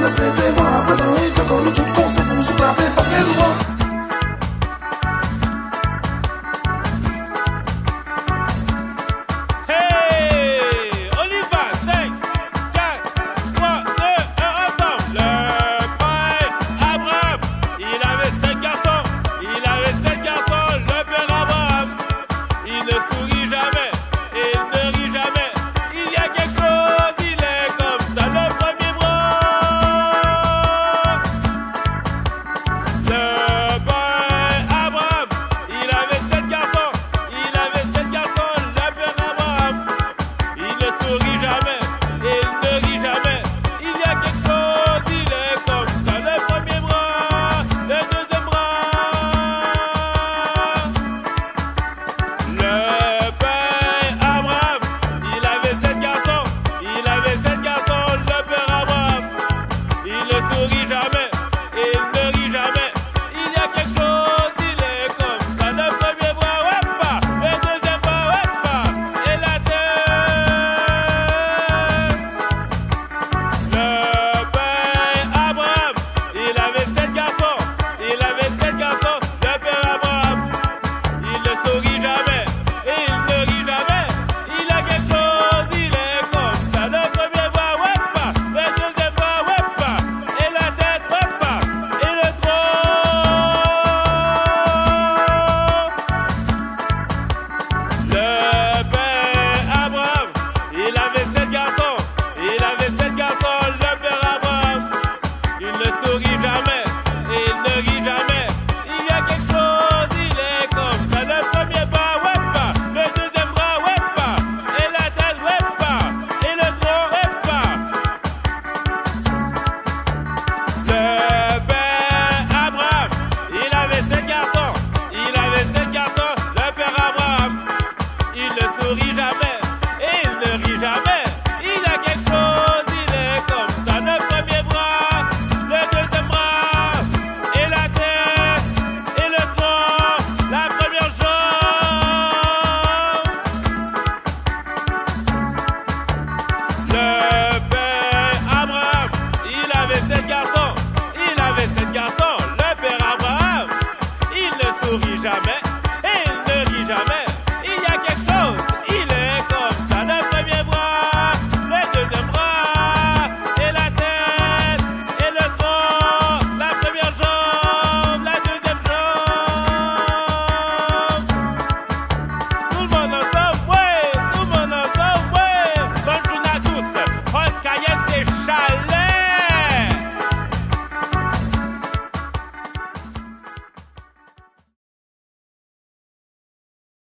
C'était bon, à présent, il te colle tout le conseil pour se clapper, passer le droit. Hey, on y va, 5, 4, 3, 2, 1, ensemble. Le père Abraham, il avait 7 garçons, le père Abraham. Il ne sourit jamais, et il ne rit jamais. Il y a quelque chose, il est comme ça, le premier bras. Le père Abraham, il avait 7 garçons, le père Abraham. Il ne sourit jamais, et il ne rit jamais. Il y a quelque chose, il est comme ça, le premier bras, le deuxième bras. Le père Abraham, il avait 7 garçons, le père Abraham. Il ne sourit jamais, et il ne rit jamais. Il y a quelque chose, il est comme ça, le premier bras, ouais pas, le deuxième bras, ouais pas, et la tête. Le père Abraham, il avait 7 garçons, le père Abraham. Il ne sourit jamais, et il ne rit jamais. Il y a quelque chose, il est comme ça, le premier bras, ouais pas, le deuxième bras, ouais pas, et la tête, ouais pas, et le tronc. Le père Abraham, il avait 7 garçons, le père Abraham. Il ne sourit jamais, et il ne rit jamais. Il y a quelque chose, il est comme ça, le premier bras, ouais pas, le deuxième bras, ouais pas, et la tête, ouais pas, et le tronc, ouais pas. Le père Abraham, il avait 7 garçons, le père Abraham. Il ne sourit jamais, et il ne rit jamais. Il a quelque chose, il est comme ça, le premier bras, le deuxième bras, et la tête, et le tronc, la première jambe. Le père Abraham, il avait 7 garçons, le père Abraham. Il ne sourit jamais,